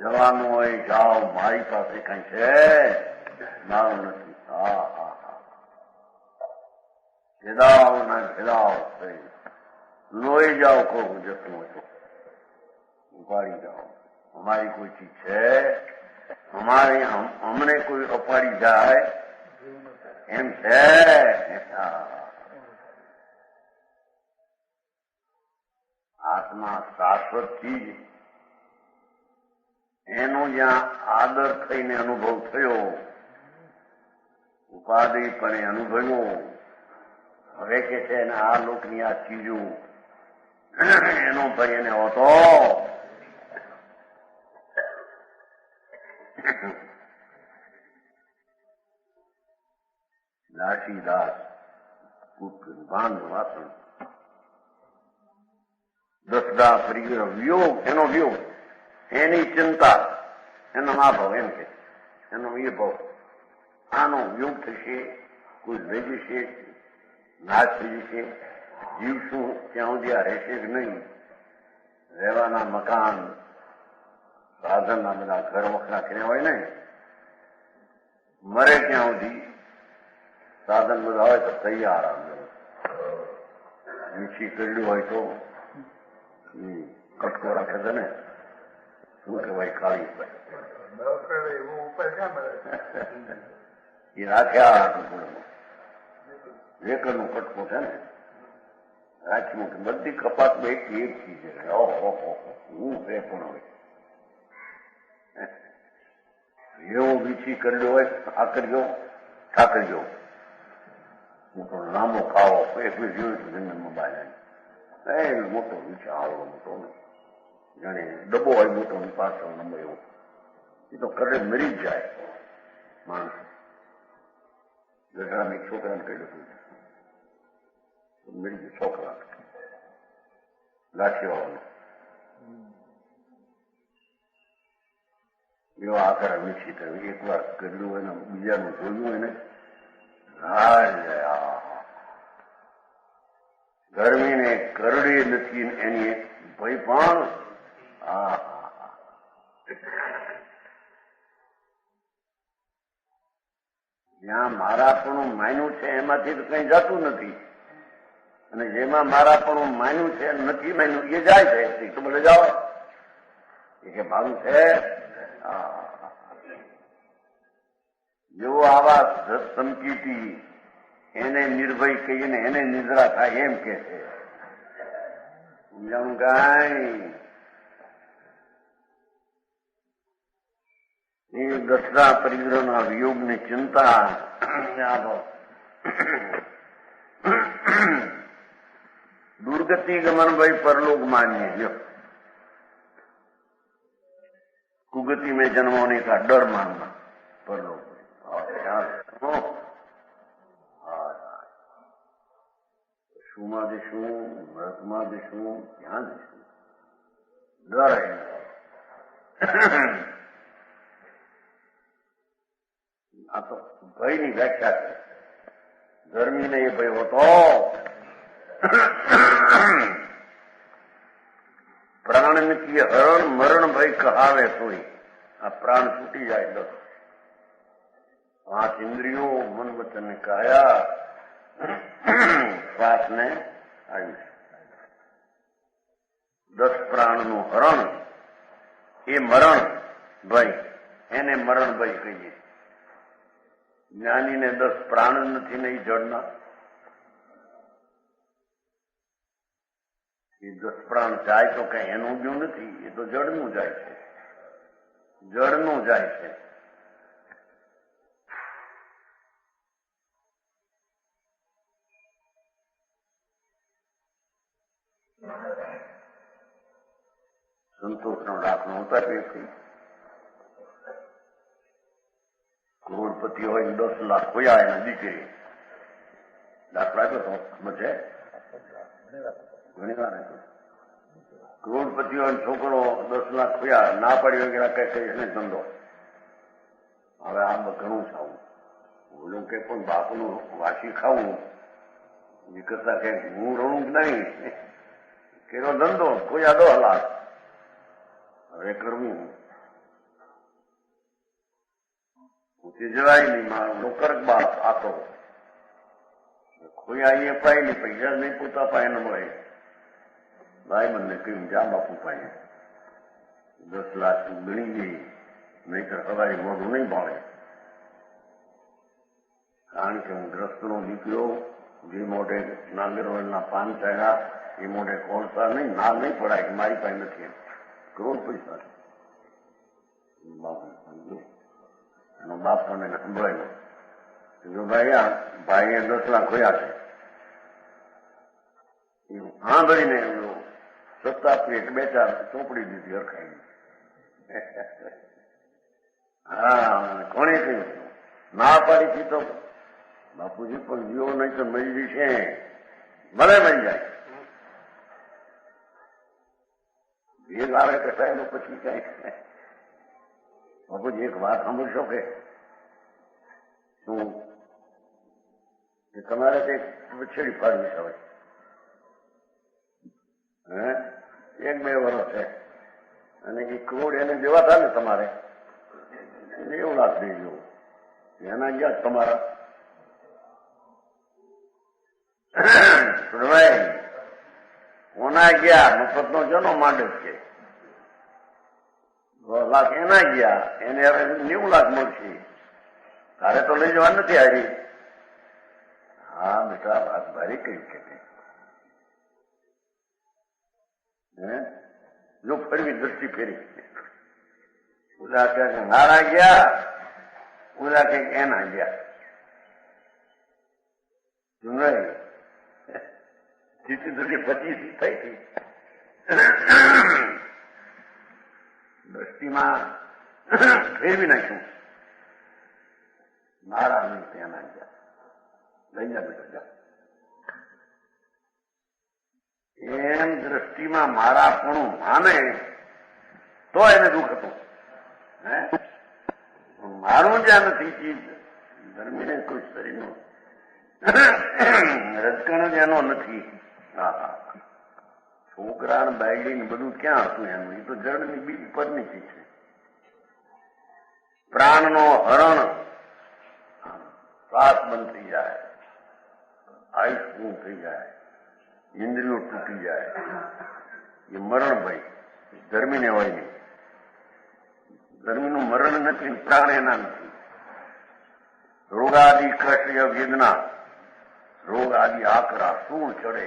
જવાનું હોય જાઓ, મારી પાસે કઈ છે મારું નથી. હા હા હા, છેદાવ ના ભેદાવ થઈ લોહી જાઓ. કહું જતું હોય તો ઉપાડી જાઓ. અમારી કોઈ ચીજ છે, અમને કોઈ અપાડી જાય એમ છે. આત્મા શાશ્વત ચીજ એનો જ્યાં આદર થઈને અનુભવ થયો, ઉપાધિપણે અનુભવ્યો. હવે કે છે એને આ લોકની આ ચીજો એનો ભય એને હોતો. દાસીદાસ બાંધ વાસણ દસદા પરિગ્રહ વિયોગ, એનો વિયોગ, એની ચિંતા, એનો આ ભાવ એમ કે એનો એ ભાવ, આનો વિયોગ થશે, કોઈ લઈ જશે, નાશ થઈ જશે. જીવશું ત્યાં સુધી આ રહેશે જ નહીં. રહેવાના મકાન સાધનના બધા ઘર વખરા કર્યા હોય ને, મરે ત્યાં સુધી સાધન બધા હોય તો તૈયાર આવે. વીછી કર્યું હોય તો કટકો રાખે છે ને, શું કહેવાય, કાળી એ રાખ્યા વેકરનો કટકો છે ને, રાખ્યું કે બધી કપાતમાં એક ચીજ છે. હું બે પણ હોય એવો વીછી કર્યો હોય, આ કર્યો ઠાકર્યો મોટો લાંબો ખાવો એક જોયું જંગલમાં બહાર મોટો વીછા આવડો મોટો જાણે ડબ્બો હોય મોટો પાછળ નંબર એવો. એ તો કરે મરી જ જાય માણસ. ગઢડામાં એક છોકરાને કહી દઉં મરી ગયો, છોકરા લાઠી વાળાનો એવો આકાર વીછી થયો. એક વાર કર્યું હોય ને બીજાનું જોયું હોય ને, ગરમીને કરડી નથી એની ભય પણ. જ્યાં મારાપણું માન્યું છે એમાંથી તો કઈ જતું નથી, અને જેમાં મારાપણું માન્યું છે નથી માન્યું એ જાય છે. તો બોલે જાઓ એ કે મારું છે. જેવો આવા સંકીટી એને નિર્ભય કહીને એને નિદ્રા થાય એમ કે છે. સમજાણું કાંઈ એ દસરા પરિગ્રહના વિયોગની ચિંતા. દુર્ગતિ ગમનભાઈ પરલોક मानिए जो कुगति में जन्म होने का डर मानना परलोक में. શુંમાં જઈશું, નરકમાં જઈશું, ક્યાં જઈશું, ડર આ તો ભયની વ્યાખ્યા છે. ગરમીને એ ભય હતો. કી હરણ મરણ ભય કહાવે સોઈ. આ પ્રાણ છૂટી જાય 10. 5 ઇન્દ્રિયો, મન વચન ને કાયા, શ્વાસ ને આયુષ. 10 પ્રાણનું હરણ એ મરણ ભય, એને મરણ ભય કહીએ. જ્ઞાનીને 10 પ્રાણ નથી ને એ જળના. એ 10 પ્રાણ જાય તો કઈ એનું ગયું નથી, એ તો જળનું જાય છે. જળનું જાય છે. સંતોષનો દાખલો હોતા પેથી કરોડપતિ હોય 10 લાખ ખોયા એના દીકરી. દાખલા તો સમજે ઘણી વાર કરોડપતિ હોય છોકરો 10 લાખ ખોયા, ના પાડી વગેરે કઈ એને ધંધો. હવે આમ ઘણું ખાવું, ઓલું કે પણ બાપનું વાસી ખાવું એ કરતા કે હું રણું જ નહીં. કેરો ધંધો ખોયા 10 લાખ. હવે કરવું પૂછી જવાય નહીં. મારો નોકર બાપ આતો ખોયા એ પાય નહીં, પૈસા નહીં પોતા પાય ન મળે. ભાઈ મને કહ્યું જા બાપુ પાય 10 લાખ ગણી ગઈ, નહીતર સવારે મોઢું નહીં ભાળે. કારણ કે હું ગ્રસ્તનો દીકરો, જે મોઢે નાગરવળના પાન ચાડ્યા એ મોઢે કોળસા નહીં, ના નહીં પડાય કે મારી પાસે નથી. કરોડ પૈસા બાપુ એનો બાપ મને સંભળાયો ભાઈએ 10 લાખ ખોયા છે. હા ભરીને સત્તા પેટ 2-4 ચોપડી દીધી અરખાઈ. હા કોણે કહ્યું? ના પાડી હતી તો બાપુજી પણ જીવો નહીં તો મરી જશે. ભલે મરી જાય. ભેગ આવે કસાયેલો પછી કઈ. બાપુજી એક વાત સાંભળશો કે શું કે તમારે તે છેડી પાડવી હવે 1-2 વર્ષ છે અને એ કરોડ એને દેવા થાય ને તમારે 90 લાખ દેજો. એના ગયા તમારા સુરભાઈ ઓના ગયા મફતનો જનો માંડે છે. 10 લાખ એના ગયા, એને હવે 90 લાખ મળશે. તારે તો લઈ જવા નથી આવી. હા બેટા વાત ભારી કઈ કે જો ફરવી દ્રષ્ટિ ફેરી. ઓલા કે મારા ગયા, ઓલા કે એના ગયા. જીતી દ્રષ્ટિ 25 થઈ હતી. દ્રષ્ટિમાં ફેરવી નાખ્યું. મારા નહીં ત્યાં ગયા. લઈ જા બેટા જા. એમ દ્રષ્ટિમાં મારાપણું માને તો એને દુઃખ હતું. મારું જ્યાં નથી ચીજ ધર્મીને કોઈ શરીરનું રજકણ જ એનો નથી. છોકરા ને બાયડી ને બધું ક્યાં હતું એનું? એ તો જળની બીજ પરની ચીજ છે. પ્રાણનો હરણ શ્વાસ બંધ થઈ જાય, આયુષ પૂર્ણ થઈ જાય, ઇન્દ્રિયો તૂટી જાય. એ મરણ ભાઈ ધર્મીને હોય નહીં. ધર્મીનું મરણ નથી, પ્રાણ એના નથી. રોગાદિ કષ્ય વેદના, રોગ આદિ આકરા શું ચડે.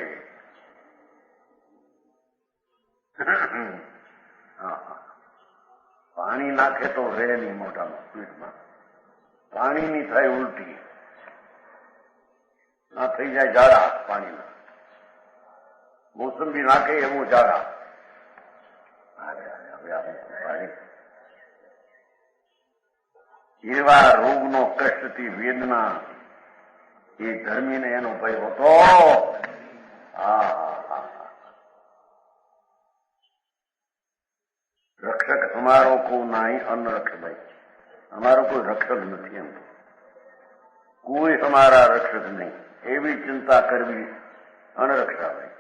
પાણી નાખે તો રહે નહીં મોઢામાં પેટમાં. પાણીની થાય ઉલટી, ના થઈ જાય ઝાડા પાણીના. મોસંબી નાખે એવું ઝાડા. એવા રોગનો કષ્ટથી વેદના એ ધર્મીને એનો ભય હતો. રક્ષક અમારો કો નહીં અનરક્ષ ભાઈ. અમારો કોઈ રક્ષક નથી. એમ કોઈ અમારા રક્ષક નહીં એવી ચિંતા કરવી અનરક્ષા ભાઈ.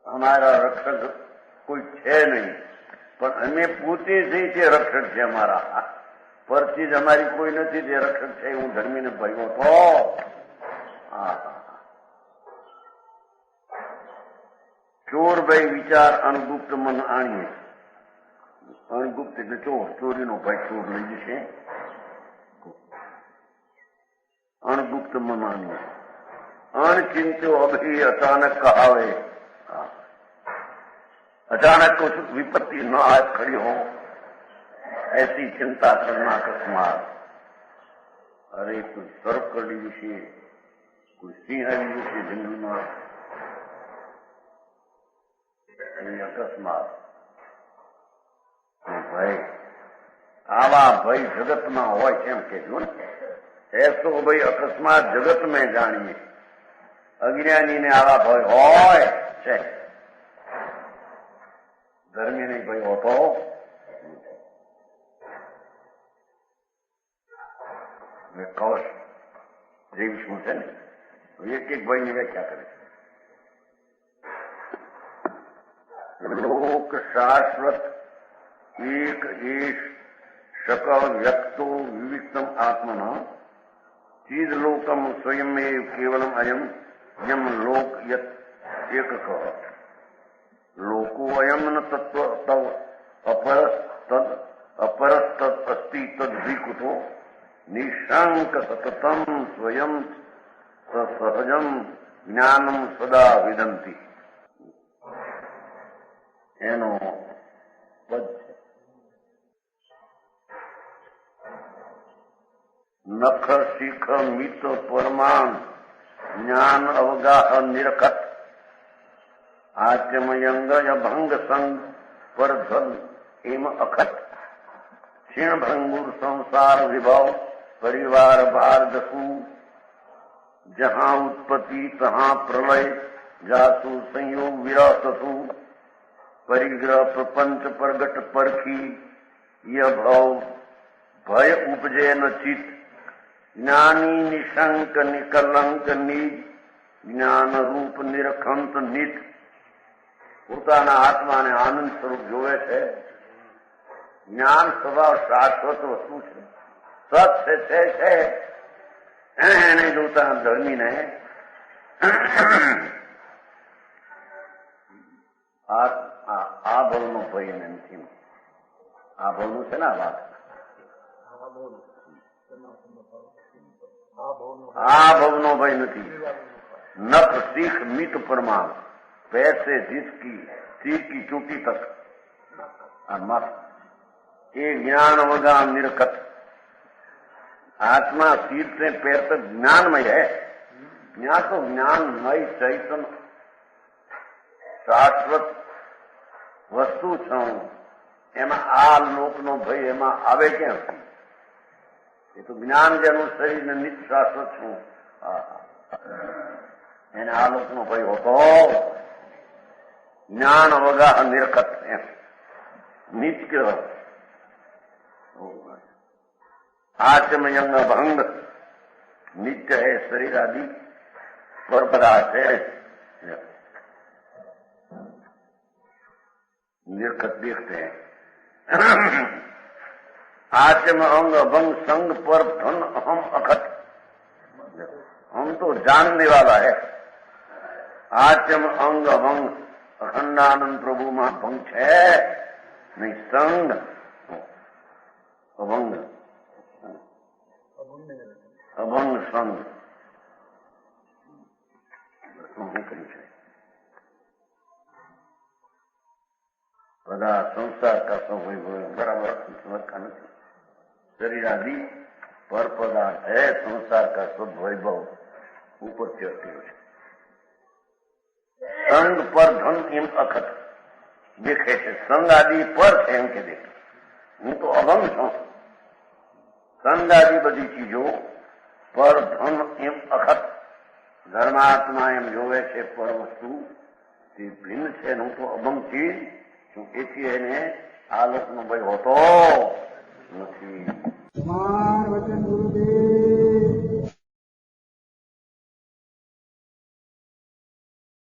અમારા રક્ષક કોઈ છે નહીં, પણ અમે પોતે જઈ તે રક્ષક છે અમારા. પરથી જ અમારી કોઈ નથી તે રક્ષક છે. હું ધર્મીને ભયો તો ચોર ભાઈ વિચાર અણગુપ્ત મન આણીએ. અણગુપ્ત એટલે ચોર, ચોરીનો ભાઈ ચોર લઈ જશે. અણગુપ્ત મન આણીએ. अणचिंत्यो अभी अचानक कहावे. अचानक कुछ विपत्ति न आ खड़ी हो, ऐसी चिंता करना अकस्मात. अरे कोई सर्प करड़ी विषय, कोई सिंह विषय जंगल में अकस्मात भाई आवा भाई जगत में हो केम ऐसो भाई अकस्मात जगत में जानिए. अज्ञानी ने आवा भय होय છે, ધર્મી નહીં ભય હોતો. કવચ જે વિષ્ણુ છે ને એક એક ભાઈની વ્યાખ્યા કરે છે. લોક શાશ્વત એક એશ सकल व्यक्तो विविक्तम आत्मना चीज लोकम स्वयं केवलम अयम यम लोक यत एक लोको अयम न तत्व तव अपरस तद अस्ति तद विकुतो निशंक सततम स्वयं सहजम ज्ञानम सदा विदंती. एनो पद नख शिख मित परमाण ज्ञान अवगाह निरखत आचमयंग भंग संग पर धन एम अखत क्षीण भंगुर संसार विभव परिवार भार दसु जहां उत्पत्ति तहां प्रलय जासु संयोग विराससु परिग्रह प्रपंच प्रगट परखी यह भव भय उपजे न चित ज्ञानी निशंक निकलंक निज ज्ञान रूप निरखंत नित પોતાના આત્માને આનંદ સ્વરૂપ જોવે છે. જ્ઞાન સ્વભાવ શાશ્વત વસ્તુ છે, સત્ય છે. એને જોતા ધર્મીને આ ભવનો ભય એને નથી. આ ભવનું છે ને આ વાત, આ ભવનો ભય નથી. નખ શીખ મિત પરમાણ पैर से जिसकी सिर की चोटी तक मत ये ज्ञान होगा निरखत. आत्मा सिर से पैर तक ज्ञानमय है. ज्ञान तो ज्ञानमय चैतन्य शाश्वत वस्तु छू. एमा आ लोकनो भय एमा आवे क्यांथी? ये तो ज्ञान જેનું શરીર નિત્ય શાશ્વત છું. એને આ લોકનો ભય હોતો. ज्ञान अवगाह निरखत नित्य आचमयंग भंग नित्य है. शरीर आदि पर पदार्थ है निरखत देखते हैं. आचम अंग भंग संग पर धन हम अखत. हम तो जानने वाला है. आचम अंग भंग अखंडानंद प्रभु में भंग है नहीं. संग अभंग अभंग संग બધા સંસાર का सब बराबर समझ का नहीं. शरीर आदि पर पदार्थ है. संसार का सब वैभव ऊपर चढ़ते है. संग पर धन एम अखत देखे છે. સંગ આદि પર છે એમ કે દેખે. હું તો અભંગ છું. સંગ આદि બધી ચીજો પર ધન એમ અખત ધર્માત્મા એમ જોવે છે. પર વસ્તુ તે ભિન્ન છે. હું તો અભંગ ચીજ છું. એથી એને આ લોકનો ભય હોતો